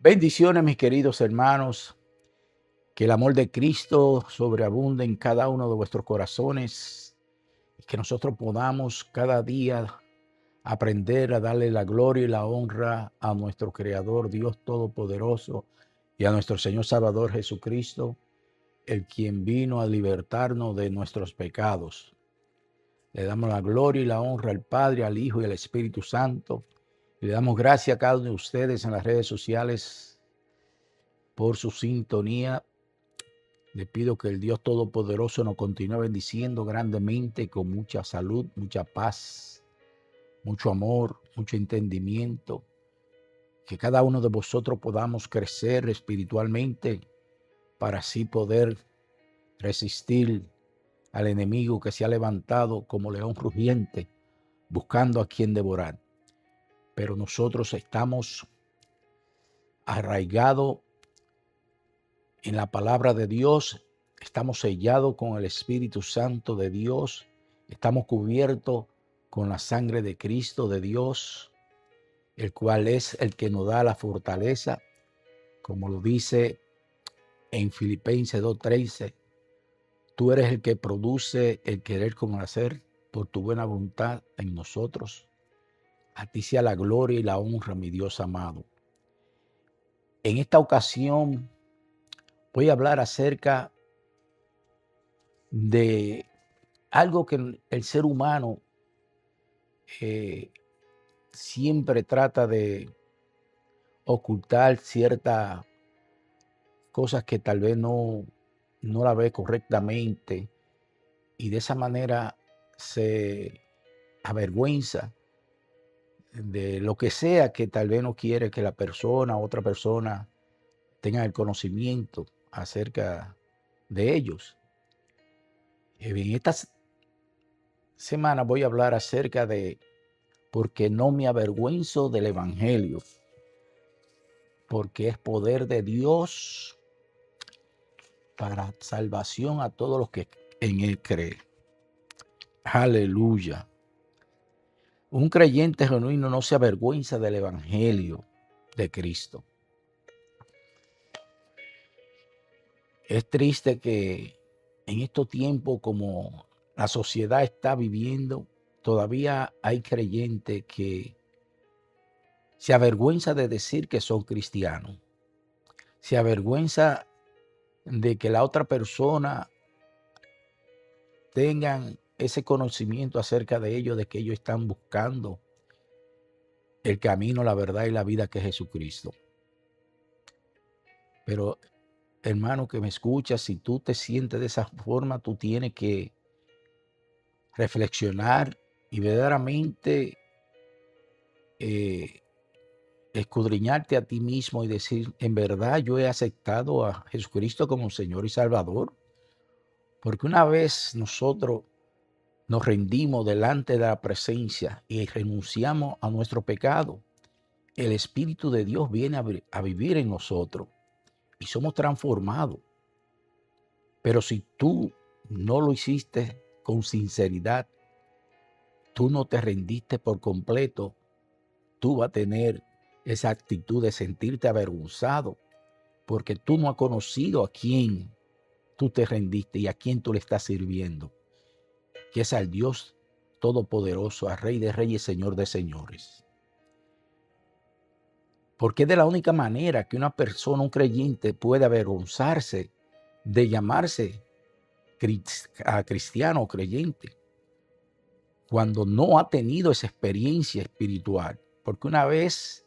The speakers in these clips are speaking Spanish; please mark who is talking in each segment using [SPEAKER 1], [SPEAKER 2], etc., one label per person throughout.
[SPEAKER 1] Bendiciones, mis queridos hermanos. Que el amor de Cristo sobreabunde en cada uno de vuestros corazones y que nosotros podamos cada día aprender a darle la gloria y la honra a nuestro Creador, Dios Todopoderoso, y a nuestro Señor Salvador Jesucristo, el quien vino a libertarnos de nuestros pecados. Le damos la gloria y la honra al Padre, al Hijo y al Espíritu Santo. Y le damos gracias a cada uno de ustedes en las redes sociales por su sintonía. Le pido que el Dios Todopoderoso nos continúe bendiciendo grandemente con mucha salud, mucha paz, mucho amor, mucho entendimiento. Que cada uno de vosotros podamos crecer espiritualmente para así poder resistir al enemigo que se ha levantado como león rugiente, buscando a quien devorar. Pero nosotros estamos arraigados en la palabra de Dios, estamos sellados con el Espíritu Santo de Dios, estamos cubiertos con la sangre de Cristo de Dios, el cual es el que nos da la fortaleza, como lo dice en Filipenses 2:13. Tú eres el que produce el querer como el hacer por tu buena voluntad en nosotros. A ti sea la gloria y la honra, mi Dios amado. En esta ocasión voy a hablar acerca de algo que el ser humano siempre trata de ocultar ciertas cosas que tal vez no la ve correctamente, y de esa manera se avergüenza de lo que sea que tal vez no quiere que la persona, otra persona, tenga el conocimiento acerca de ellos. En esta semana voy a hablar acerca de porque no me avergüenzo del Evangelio, porque es poder de Dios para salvación a todos los que en Él creen. Aleluya. Un creyente genuino no se avergüenza del Evangelio de Cristo. Es triste que en estos tiempos, como la sociedad está viviendo, todavía hay creyentes que se avergüenza de decir que son cristianos. Se avergüenza de que la otra persona tengan ese conocimiento acerca de ellos, de que ellos están buscando el camino, la verdad y la vida que es Jesucristo. Pero, hermano que me escuchas, si tú te sientes de esa forma, tú tienes que reflexionar y verdaderamente escudriñarte a ti mismo y decir, en verdad yo he aceptado a Jesucristo como Señor y Salvador. Porque una vez nosotros nos rendimos delante de la presencia y renunciamos a nuestro pecado, el Espíritu de Dios viene a vivir en nosotros y somos transformados. Pero si tú no lo hiciste con sinceridad, tú no te rendiste por completo, tú vas a tener esa actitud de sentirte avergonzado porque tú no has conocido a quién tú te rendiste y a quién tú le estás sirviendo, que es al Dios Todopoderoso, al Rey de Reyes, Señor de Señores. Porque es de la única manera que una persona, un creyente, puede avergonzarse de llamarse cristiano o creyente cuando no ha tenido esa experiencia espiritual. Porque una vez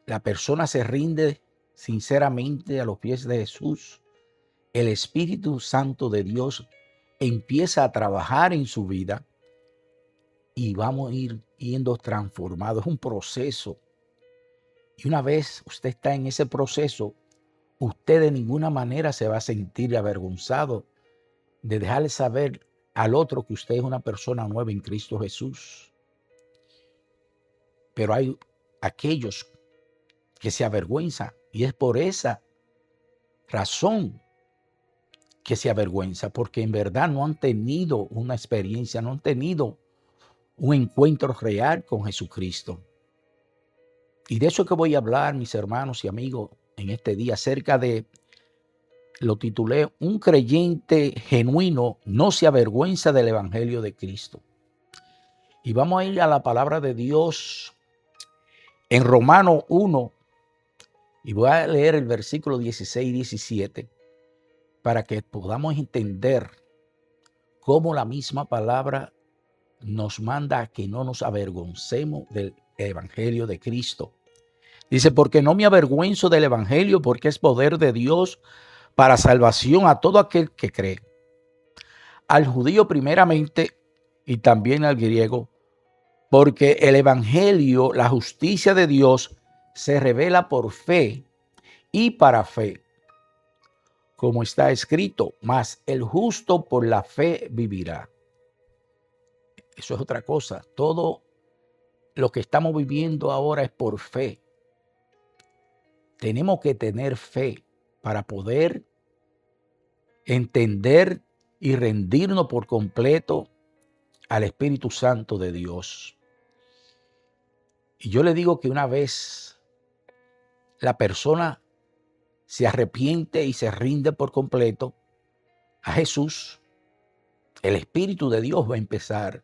[SPEAKER 1] la persona se rinde sinceramente a los pies de Jesús, el Espíritu Santo de Dios empieza a trabajar en su vida y vamos a ir yendo transformados. Es un proceso. Y una vez usted está en ese proceso, usted de ninguna manera se va a sentir avergonzado de dejarle saber al otro que usted es una persona nueva en Cristo Jesús. Pero hay aquellos que se avergüenzan y es por esa razón que se avergüenza, porque en verdad no han tenido una experiencia, no han tenido un encuentro real con Jesucristo. Y de eso es que voy a hablar, mis hermanos y amigos, en este día, acerca de, lo titulé, un creyente genuino no se avergüenza del Evangelio de Cristo. Y vamos a ir a la palabra de Dios en Romanos 1, y voy a leer el versículo 16 y 17 para que podamos entender cómo la misma palabra nos manda a que no nos avergoncemos del Evangelio de Cristo. Dice, porque no me avergüenzo del Evangelio, porque es poder de Dios para salvación a todo aquel que cree. Al judío primeramente y también al griego, porque el Evangelio, la justicia de Dios, se revela por fe y para fe. Como está escrito, mas el justo por la fe vivirá. Eso es otra cosa. Todo lo que estamos viviendo ahora es por fe. Tenemos que tener fe para poder entender y rendirnos por completo al Espíritu Santo de Dios. Y yo le digo que una vez la persona se arrepiente y se rinde por completo a Jesús, el Espíritu de Dios va a empezar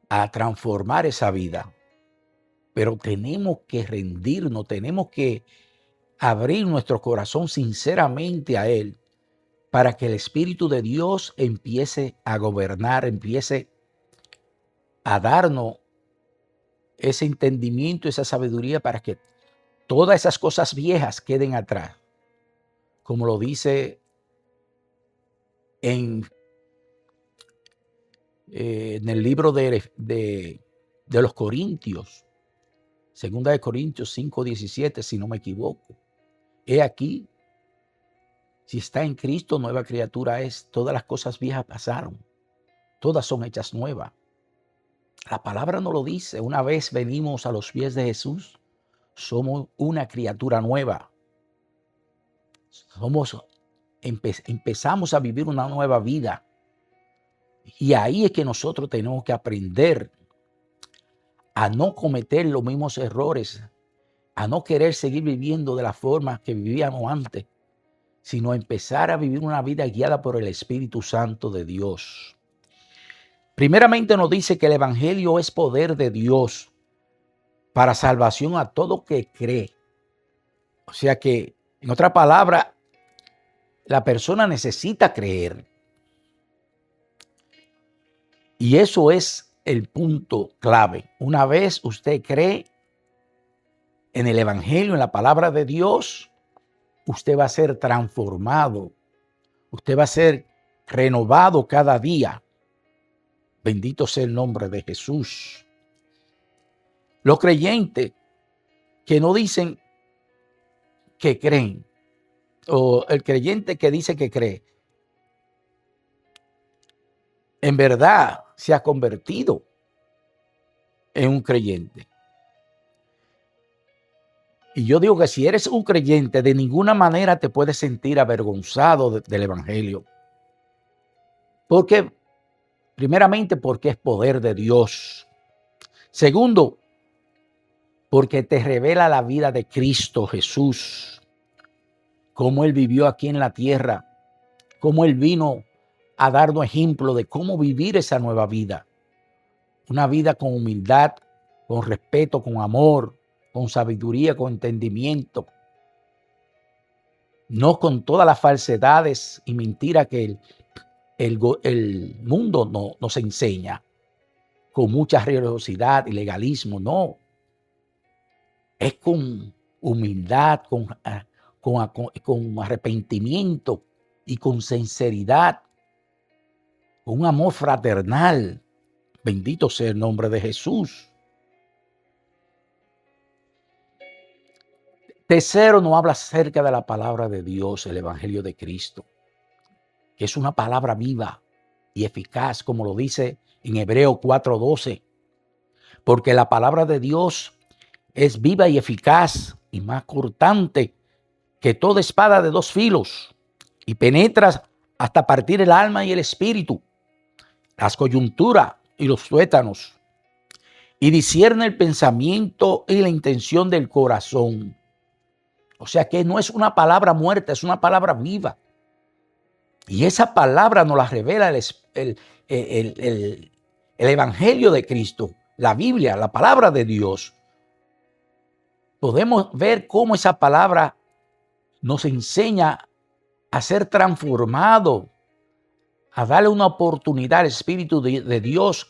[SPEAKER 1] a transformar esa vida. Pero tenemos que rendirnos, tenemos que abrir nuestro corazón sinceramente a Él para que el Espíritu de Dios empiece a gobernar, empiece a darnos ese entendimiento, esa sabiduría para que todas esas cosas viejas queden atrás. Como lo dice en el libro de los Corintios, segunda de Corintios 5:17, si no me equivoco. He aquí, si está en Cristo, nueva criatura es. Todas las cosas viejas pasaron. Todas son hechas nuevas. La palabra nos lo dice. Una vez venimos a los pies de Jesús, somos una criatura nueva. Empezamos a vivir una nueva vida. Y ahí es que nosotros tenemos que aprender a no cometer los mismos errores, a no querer seguir viviendo de la forma que vivíamos antes, sino empezar a vivir una vida guiada por el Espíritu Santo de Dios. Primeramente nos dice que el Evangelio es poder de Dios para salvación a todo que cree. O sea que, en otra palabra, la persona necesita creer. Y eso es el punto clave. Una vez usted cree en el Evangelio, en la palabra de Dios, usted va a ser transformado. Usted va a ser renovado cada día. Bendito sea el nombre de Jesús. Los creyentes que no dicen que creen, o el creyente que dice que cree, en verdad se ha convertido en un creyente. Y yo digo que si eres un creyente, de ninguna manera te puedes sentir avergonzado del Evangelio. Porque, primeramente, porque es poder de Dios. Segundo, porque te revela la vida de Cristo Jesús. Cómo Él vivió aquí en la tierra. Cómo Él vino a darnos ejemplo de cómo vivir esa nueva vida. Una vida con humildad, con respeto, con amor, con sabiduría, con entendimiento. No con todas las falsedades y mentiras que el mundo nos enseña. Con mucha religiosidad y legalismo, no. Es con humildad, con arrepentimiento y con sinceridad, con un amor fraternal. Bendito sea el nombre de Jesús. Tercero, nos habla acerca de la palabra de Dios, el Evangelio de Cristo, que es una palabra viva y eficaz, como lo dice en Hebreos 4:12, porque la palabra de Dios es viva y eficaz y más cortante que toda espada de dos filos y penetra hasta partir el alma y el espíritu, las coyunturas y los tuétanos, y discierne el pensamiento y la intención del corazón. O sea que no es una palabra muerta, es una palabra viva. Y esa palabra nos la revela el Evangelio de Cristo, la Biblia, la palabra de Dios. Podemos ver cómo esa palabra nos enseña a ser transformado, a darle una oportunidad al Espíritu de Dios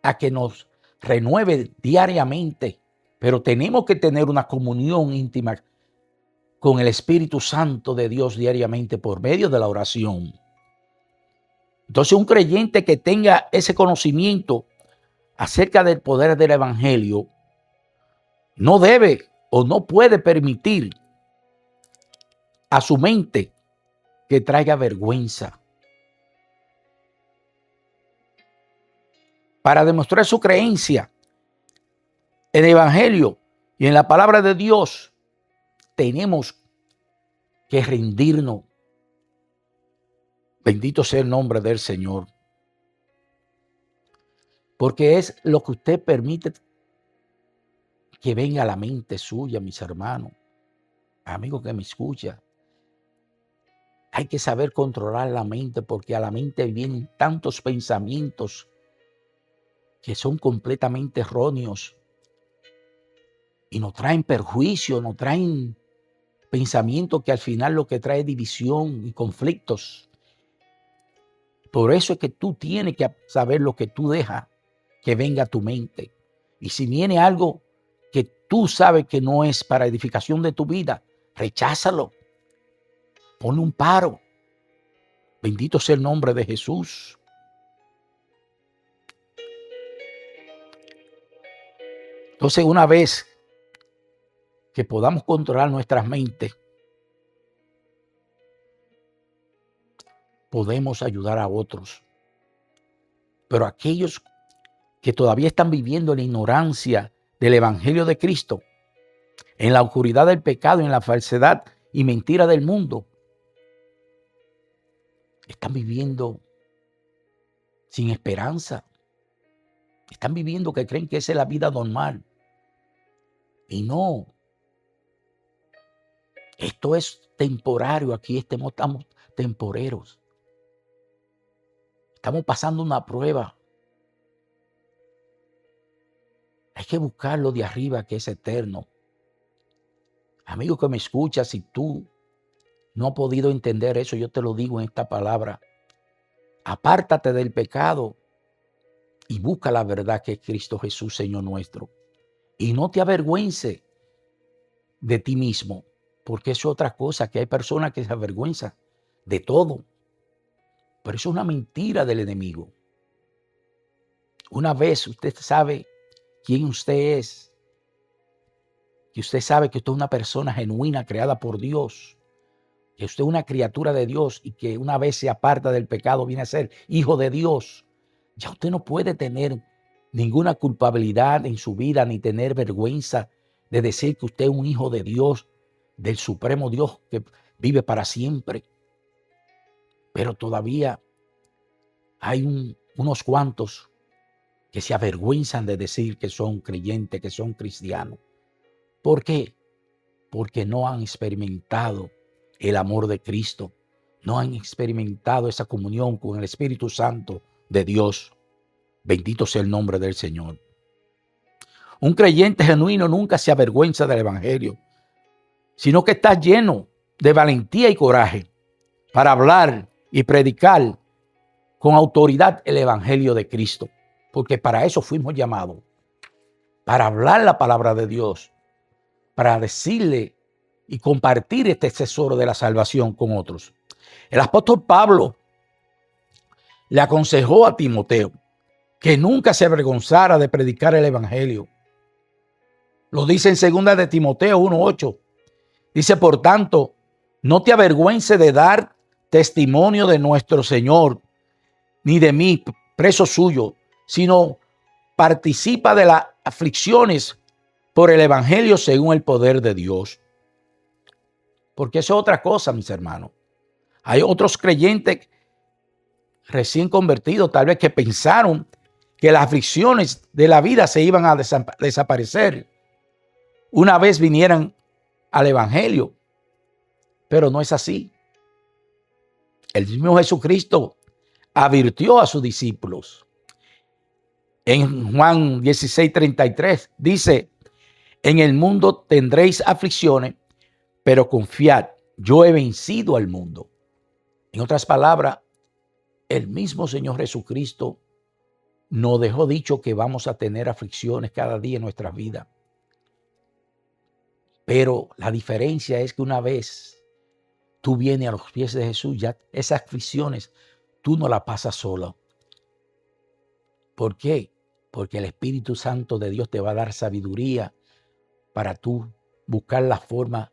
[SPEAKER 1] a que nos renueve diariamente. Pero tenemos que tener una comunión íntima con el Espíritu Santo de Dios diariamente por medio de la oración. Entonces, un creyente que tenga ese conocimiento acerca del poder del Evangelio no debe o no puede permitir a su mente que traiga vergüenza. Para demostrar su creencia en el Evangelio y en la palabra de Dios, tenemos que rendirnos. Bendito sea el nombre del Señor. Porque es lo que usted permite que venga a la mente suya, mis hermanos, amigos que me escuchan. Hay que saber controlar la mente, porque a la mente vienen tantos pensamientos que son completamente erróneos y nos traen perjuicio, nos traen pensamientos que al final lo que trae es división y conflictos. Por eso es que tú tienes que saber lo que tú dejas que venga a tu mente. Y si viene algo que tú sabes que no es para edificación de tu vida, recházalo. Ponle un paro. Bendito sea el nombre de Jesús. Entonces, una vez que podamos controlar nuestras mentes, podemos ayudar a otros. Pero aquellos que todavía están viviendo en la ignorancia del Evangelio de Cristo, en la oscuridad del pecado, en la falsedad y mentira del mundo, están viviendo sin esperanza. Están viviendo que creen que esa es la vida normal. Y no. Esto es temporario. Aquí estamos temporeros. Estamos pasando una prueba. Hay que buscar lo de arriba, que es eterno. Amigo que me escuchas, si tú no has podido entender eso, yo te lo digo en esta palabra. Apártate del pecado y busca la verdad, que es Cristo Jesús, Señor nuestro. Y no te avergüences de ti mismo, porque es otra cosa, que hay personas que se avergüenzan de todo. Pero eso es una mentira del enemigo. Una vez usted sabe quién usted es, que usted sabe que usted es una persona genuina, creada por Dios, que usted es una criatura de Dios y que una vez se aparta del pecado viene a ser hijo de Dios, ya usted no puede tener ninguna culpabilidad en su vida ni tener vergüenza de decir que usted es un hijo de Dios, del supremo Dios que vive para siempre. Pero todavía hay unos cuantos que se avergüenzan de decir que son creyentes, que son cristianos. ¿Por qué? Porque no han experimentado el amor de Cristo, no han experimentado esa comunión con el Espíritu Santo de Dios. Bendito sea el nombre del Señor. Un creyente genuino nunca se avergüenza del Evangelio, sino que está lleno de valentía y coraje para hablar y predicar con autoridad el Evangelio de Cristo, porque para eso fuimos llamados, para hablar la palabra de Dios, para decirle y compartir este tesoro de la salvación con otros. El apóstol Pablo le aconsejó a Timoteo que nunca se avergonzara de predicar el Evangelio. Lo dice en 2 de Timoteo 1:8. Dice, por tanto, no te avergüences de dar testimonio de nuestro Señor, ni de mí, preso suyo, sino participa de las aflicciones por el Evangelio según el poder de Dios. Porque eso es otra cosa, mis hermanos. Hay otros creyentes recién convertidos, tal vez, que pensaron que las aflicciones de la vida se iban a desaparecer una vez vinieran al Evangelio. Pero no es así. El mismo Jesucristo advirtió a sus discípulos. En Juan 16:33 dice: en el mundo tendréis aflicciones, pero confiad, yo he vencido al mundo. En otras palabras, el mismo Señor Jesucristo nos dejó dicho que vamos a tener aflicciones cada día en nuestras vidas. Pero la diferencia es que una vez tú vienes a los pies de Jesús, ya esas aflicciones tú no las pasas solo. ¿Por qué? Porque el Espíritu Santo de Dios te va a dar sabiduría para tú buscar la forma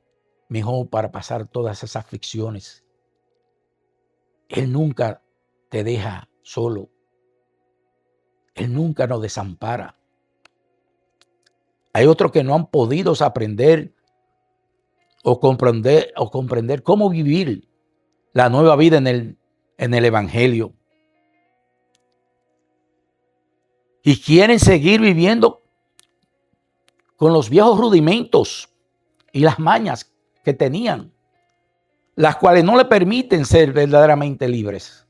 [SPEAKER 1] mejor para pasar todas esas aflicciones. Él nunca te deja solo. Él nunca nos desampara. Hay otros que no han podido aprender o comprender cómo vivir la nueva vida en el Evangelio. Y quieren seguir viviendo con los viejos rudimentos y las mañas que tenían, las cuales no le permiten ser verdaderamente libres.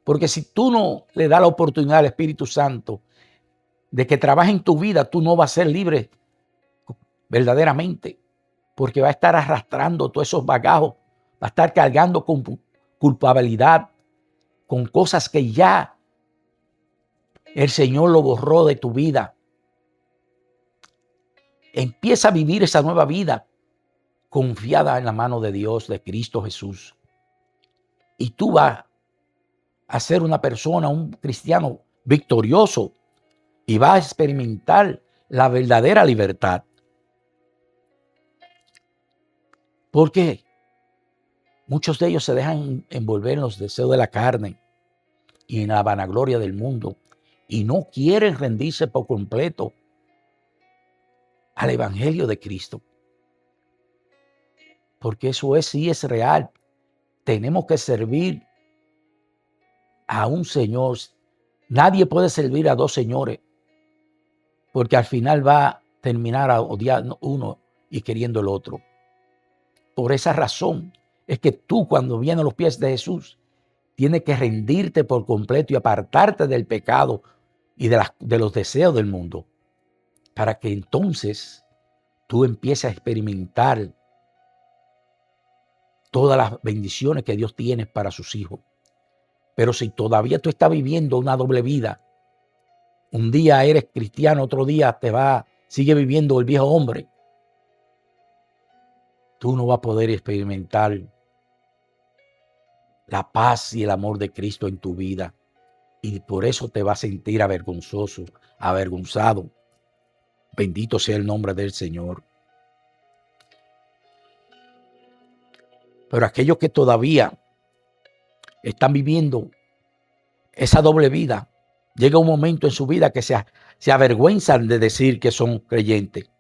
[SPEAKER 1] Porque si tú no le das la oportunidad al Espíritu Santo de que trabaje en tu vida, tú no vas a ser libre verdaderamente, porque va a estar arrastrando todos esos bagajos, va a estar cargando con culpabilidad, con cosas que ya el Señor lo borró de tu vida. Empieza a vivir esa nueva vida confiada en la mano de Dios, de Cristo Jesús. Y tú vas a ser una persona, un cristiano victorioso, y vas a experimentar la verdadera libertad. ¿Por qué? Muchos de ellos se dejan envolver en los deseos de la carne y en la vanagloria del mundo y no quieren rendirse por completo al Evangelio de Cristo. Porque eso sí es real. Tenemos que servir a un Señor. Nadie puede servir a dos señores, porque al final va a terminar a odiar uno y queriendo el otro. Por esa razón es que tú, cuando vienes a los pies de Jesús, tienes que rendirte por completo y apartarte del pecado y de los deseos del mundo, para que entonces tú empieces a experimentar todas las bendiciones que Dios tiene para sus hijos. Pero si todavía tú estás viviendo una doble vida, un día eres cristiano, otro día sigue viviendo el viejo hombre, tú no vas a poder experimentar la paz y el amor de Cristo en tu vida. Y por eso te vas a sentir avergonzoso, avergonzado. Bendito sea el nombre del Señor. Pero aquellos que todavía están viviendo esa doble vida, llega un momento en su vida que se avergüenzan de decir que son creyentes,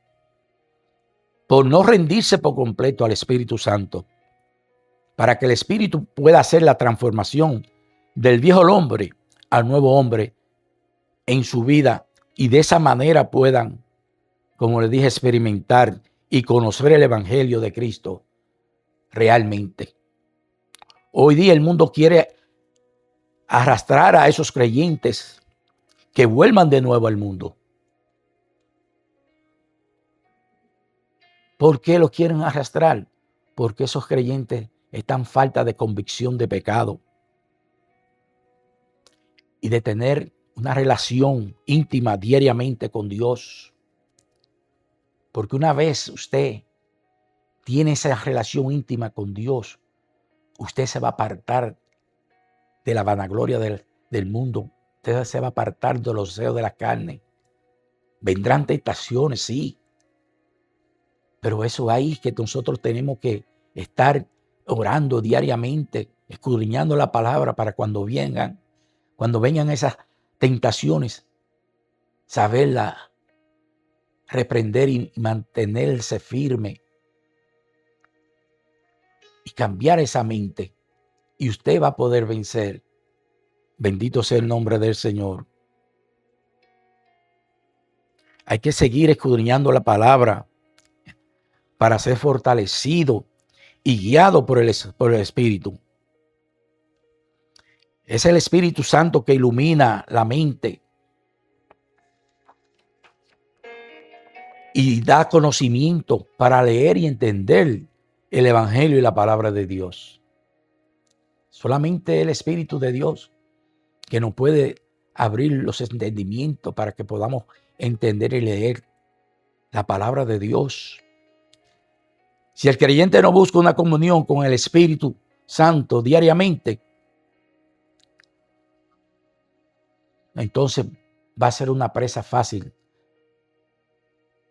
[SPEAKER 1] por no rendirse por completo al Espíritu Santo, para que el Espíritu pueda hacer la transformación del viejo hombre al nuevo hombre en su vida, y de esa manera puedan, como les dije, experimentar y conocer el Evangelio de Cristo realmente. Hoy día el mundo quiere arrastrar a esos creyentes que vuelvan de nuevo al mundo. ¿Por qué los quieren arrastrar? Porque esos creyentes están falta de convicción de pecado y de tener una relación íntima diariamente con Dios. Porque una vez usted tiene esa relación íntima con Dios, usted se va a apartar de la vanagloria del mundo. Usted se va a apartar de los deseos de la carne. Vendrán tentaciones, sí. Pero eso ahí es que nosotros tenemos que estar orando diariamente, escudriñando la palabra para cuando vengan esas tentaciones, saberla reprender y mantenerse firme y cambiar esa mente. Y usted va a poder vencer. Bendito sea el nombre del Señor. Hay que seguir escudriñando la palabra para ser fortalecido y guiado por el Espíritu. Es el Espíritu Santo que ilumina la mente y da conocimiento para leer y entender el Evangelio y la palabra de Dios. Solamente el Espíritu de Dios que nos puede abrir los entendimientos para que podamos entender y leer la palabra de Dios. Si el creyente no busca una comunión con el Espíritu Santo diariamente, entonces va a ser una presa fácil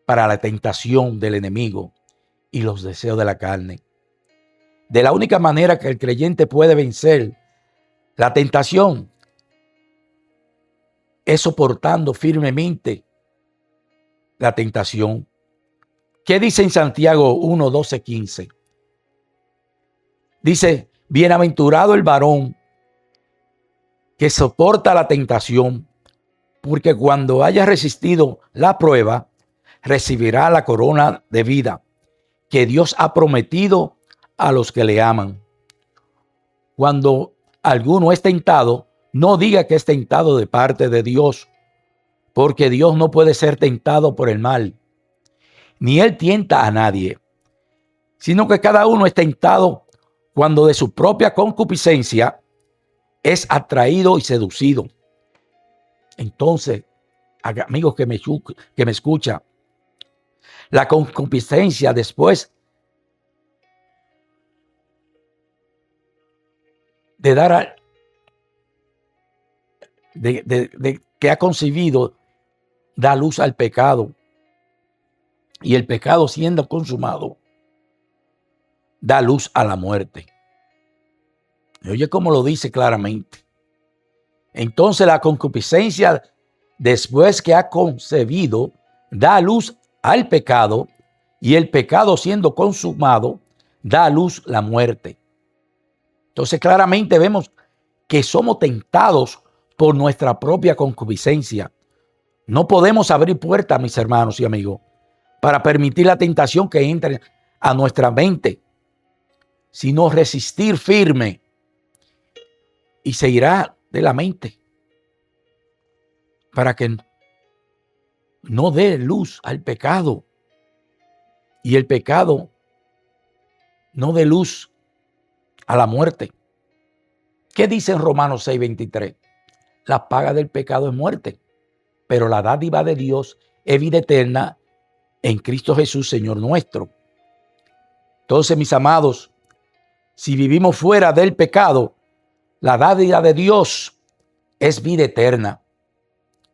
[SPEAKER 1] para la tentación del enemigo y los deseos de la carne. De la única manera que el creyente puede vencer la tentación es soportando firmemente la tentación. ¿Qué dice en Santiago 1, 12, 15? Dice, bienaventurado el varón que soporta la tentación, porque cuando haya resistido la prueba, recibirá la corona de vida que Dios ha prometido a los que le aman. Cuando alguno es tentado, no diga que es tentado de parte de Dios, porque Dios no puede ser tentado por el mal, ni él tienta a nadie, sino que cada uno es tentado cuando de su propia concupiscencia es atraído y seducido. Entonces, amigos que me escuchan, la concupiscencia después de dar de que ha concebido, da luz al pecado, y el pecado siendo consumado da luz a la muerte. Oye cómo lo dice claramente. Entonces la concupiscencia después que ha concebido da luz al pecado, y el pecado siendo consumado da a luz la muerte. Entonces claramente vemos que somos tentados por nuestra propia concupiscencia. No podemos abrir puertas, mis hermanos y amigos, para permitir la tentación que entre a nuestra mente, sino resistir firme, y se irá de la mente para que no dé luz al pecado y el pecado no dé luz a la muerte. ¿Qué dice en Romanos 6:23? La paga del pecado es muerte, pero la dádiva de Dios es vida eterna en Cristo Jesús, Señor nuestro. Entonces, mis amados, si vivimos fuera del pecado, la dádiva de Dios es vida eterna.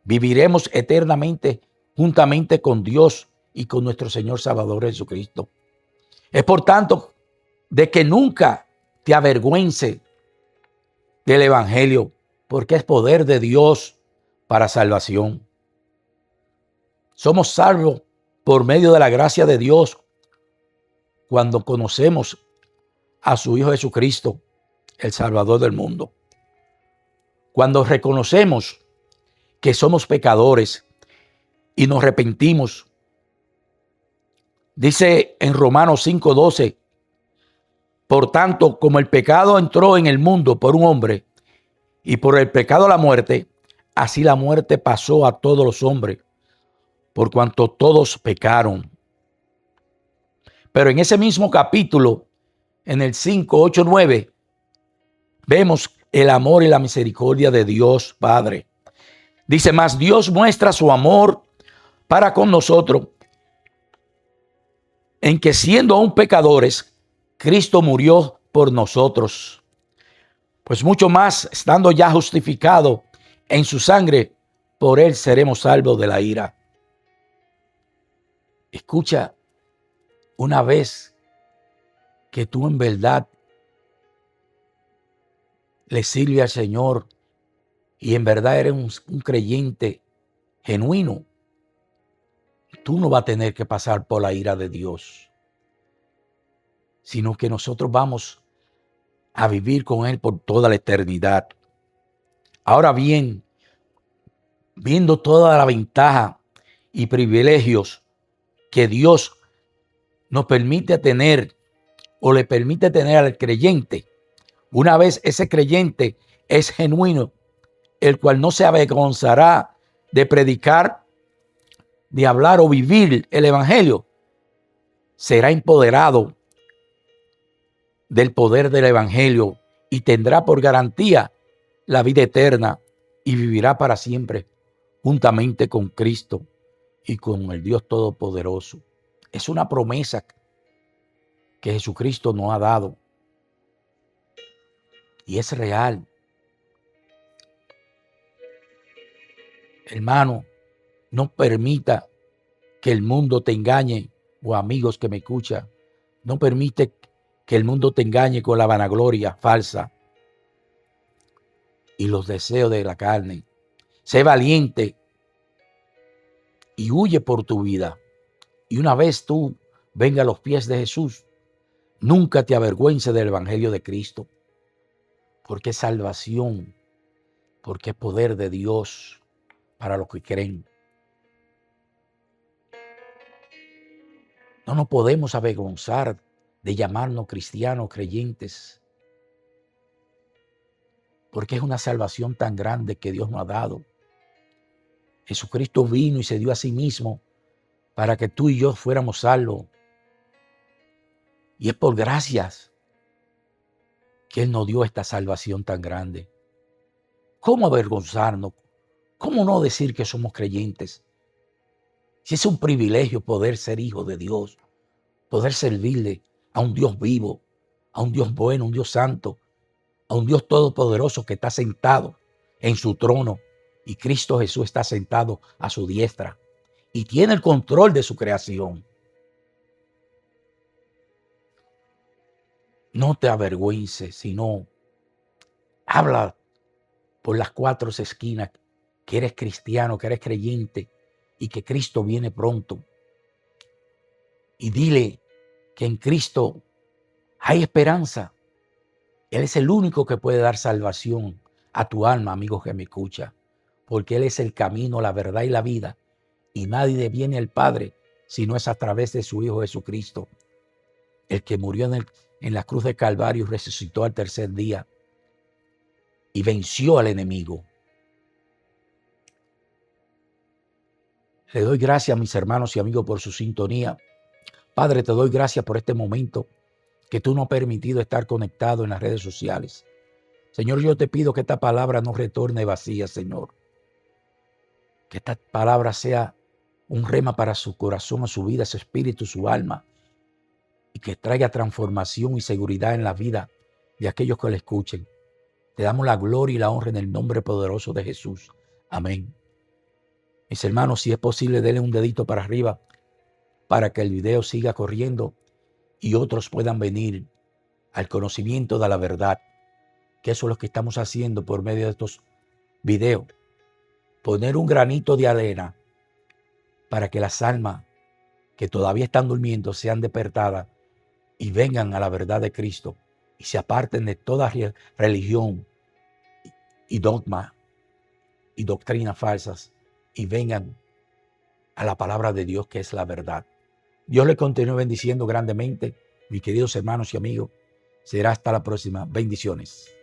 [SPEAKER 1] Viviremos eternamente juntamente con Dios y con nuestro Señor Salvador Jesucristo. Es por tanto de que nunca te avergüence del Evangelio, porque es poder de Dios para salvación. Somos salvos por medio de la gracia de Dios cuando conocemos a su Hijo Jesucristo, el Salvador del mundo. Cuando reconocemos que somos pecadores y nos arrepentimos. Dice en Romanos 5:12, por tanto, como el pecado entró en el mundo por un hombre, y por el pecado la muerte, así la muerte pasó a todos los hombres, por cuanto todos pecaron. Pero en ese mismo capítulo, en el 5, 8, 9, vemos el amor y la misericordia de Dios Padre. Dice, más Dios muestra su amor para con nosotros, en que siendo aún pecadores, Cristo murió por nosotros. Pues mucho más, estando ya justificado en su sangre, por él seremos salvos de la ira. Escucha, una vez que tú en verdad le sirves al Señor y en verdad eres un creyente genuino, tú no vas a tener que pasar por la ira de Dios, sino que nosotros vamos a vivir con él por toda la eternidad. Ahora bien, viendo toda la ventaja y privilegios que Dios nos permite tener o le permite tener al creyente, una vez ese creyente es genuino, el cual no se avergonzará de predicar, de hablar o vivir el evangelio, será empoderado del poder del evangelio y tendrá por garantía la vida eterna y vivirá para siempre juntamente con Cristo y con el Dios Todopoderoso. Es una promesa que Jesucristo nos ha dado y es real. Hermano, no permita que el mundo te engañe, o amigos que me escuchan, no permite que el mundo te engañe con la vanagloria falsa y los deseos de la carne. Sé valiente y huye por tu vida. Y una vez tú venga a los pies de Jesús, nunca te avergüences del evangelio de Cristo, porque es salvación, porque es poder de Dios para los que creen. No nos podemos avergonzar de llamarnos cristianos, creyentes, porque es una salvación tan grande que Dios nos ha dado. Jesucristo vino y se dio a sí mismo para que tú y yo fuéramos salvos. Y es por gracias que Él nos dio esta salvación tan grande. ¿Cómo avergonzarnos? ¿Cómo no decir que somos creyentes? Si es un privilegio poder ser hijo de Dios, poder servirle a un Dios vivo, a un Dios bueno, un Dios santo, a un Dios todopoderoso que está sentado en su trono y Cristo Jesús está sentado a su diestra y tiene el control de su creación. No te avergüences, sino habla por las cuatro esquinas que eres cristiano, que eres creyente y que Cristo viene pronto. Y dile que en Cristo hay esperanza. Él es el único que puede dar salvación a tu alma, amigo que me escucha, porque Él es el camino, la verdad y la vida. Y nadie viene al Padre si no es a través de su Hijo Jesucristo, el que murió en la cruz de Calvario y resucitó al tercer día y venció al enemigo. Le doy gracias a mis hermanos y amigos por su sintonía. Padre, te doy gracias por este momento que tú nos has permitido estar conectados en las redes sociales. Señor, yo te pido que esta palabra no retorne vacía, Señor. Que esta palabra sea un rema para su corazón, su vida, su espíritu, su alma. Y que traiga transformación y seguridad en la vida de aquellos que la escuchen. Te damos la gloria y la honra en el nombre poderoso de Jesús. Amén. Mis hermanos, si es posible, denle un dedito para arriba para que el video siga corriendo y otros puedan venir al conocimiento de la verdad, que eso es lo que estamos haciendo por medio de estos videos. Poner un granito de arena para que las almas que todavía están durmiendo sean despertadas y vengan a la verdad de Cristo y se aparten de toda religión y dogma y doctrinas falsas y vengan a la palabra de Dios, que es la verdad. Dios les continúe bendiciendo grandemente, mis queridos hermanos y amigos. Será hasta la próxima. Bendiciones.